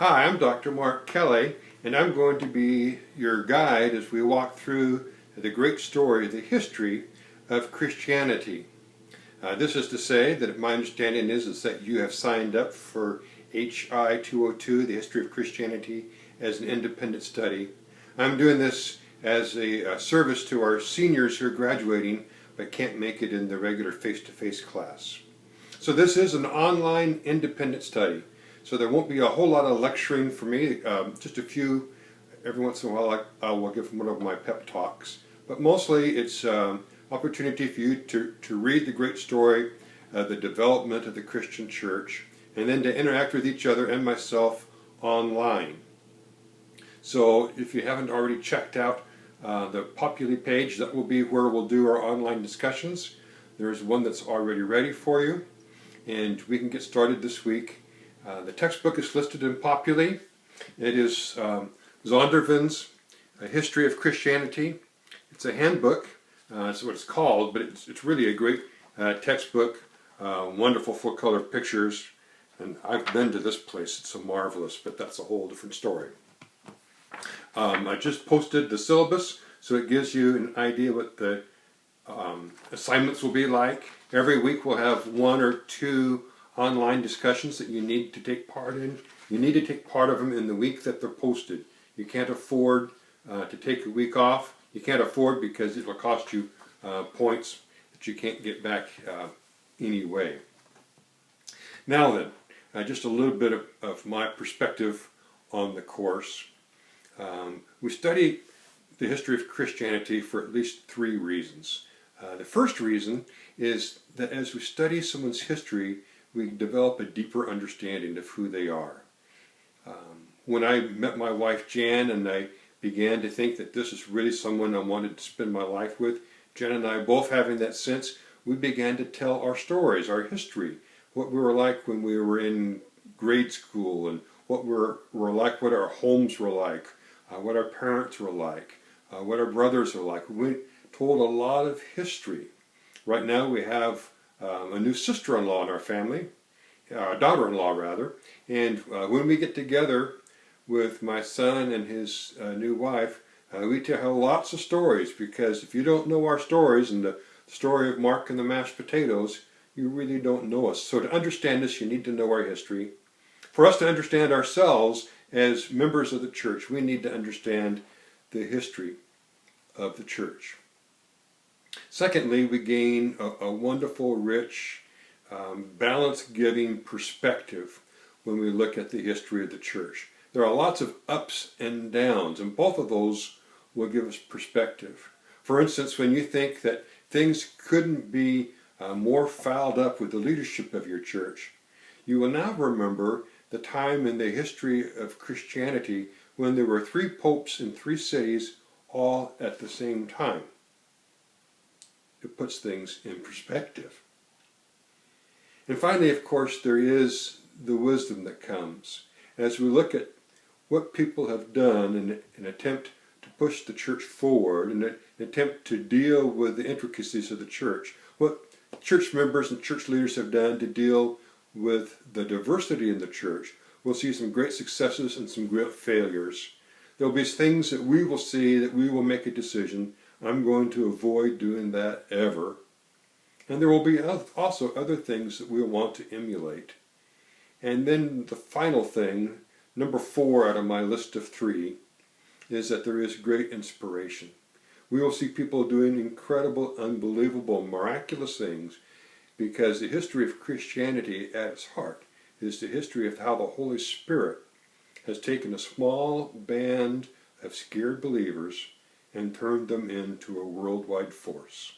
Hi, I'm Dr. Mark Kelly, and I'm going to be your guide as we walk through the great story, the history of Christianity. This is to say that my understanding is that you have signed up for HI 202, the History of Christianity, as an independent study. I'm doing this as a service to our seniors who are graduating but can't make it in the regular face-to-face class. So this is an online independent study. So there won't be a whole lot of lecturing for me, just a few. Every once in a while I will give one of my pep talks. But mostly it's opportunity for you to read the great story, the development of the Christian church, and then to interact with each other and myself online. So if you haven't already checked out the Populi page, that will be where we'll do our online discussions. There's one that's already ready for you, and we can get started this week. The textbook is listed in Populi. It is Zondervan's A History of Christianity. It's a handbook. That's what it's called, but it's really a great textbook. Wonderful full-color pictures. And I've been to this place. It's so marvelous, but that's a whole different story. I just posted the syllabus, so it gives you an idea what the assignments will be like. Every week we'll have one or two online discussions that you need to take part in. You need to take part of them in the week that they're posted. You can't afford to take a week off. You can't afford because it will cost you points that you can't get back anyway. Now then, just a little bit of my perspective on the course. We study the history of Christianity for at least three reasons. The first reason is that as we study someone's history, we develop a deeper understanding of who they are. When I met my wife Jan and I began to think that this is really someone I wanted to spend my life with, Jan and I both having that sense, we began to tell our stories, our history, what we were like when we were in grade school, and what we were like, what our homes were like, what our parents were like, what our brothers were like. We told a lot of history. Right now we have a new sister-in-law in our family, daughter-in-law rather, and when we get together with my son and his new wife, we tell lots of stories, because if you don't know our stories and the story of Mark and the mashed potatoes, you really don't know us. So to understand us, you need to know our history. For us to understand ourselves as members of the church, we need to understand the history of the church. Secondly, we gain a wonderful, rich, balance-giving perspective when we look at the history of the church. There are lots of ups and downs, and both of those will give us perspective. For instance, when you think that things couldn't be more fouled up with the leadership of your church, you will now remember the time in the history of Christianity when there were 3 popes in 3 cities all at the same time. It puts things in perspective. And finally, of course, there is the wisdom that comes as we look at what people have done in an attempt to push the church forward, in an attempt to deal with the intricacies of the church, what church members and church leaders have done to deal with the diversity in the church. We'll see some great successes and some great failures. There'll be things that we will see that we will make a decision. I'm going to avoid doing that ever. And there will be also other things that we'll want to emulate. And then the final thing, number 4 out of my list of 3, is that there is great inspiration. We will see people doing incredible, unbelievable, miraculous things, because the history of Christianity at its heart is the history of how the Holy Spirit has taken a small band of scared believers and turned them into a worldwide force.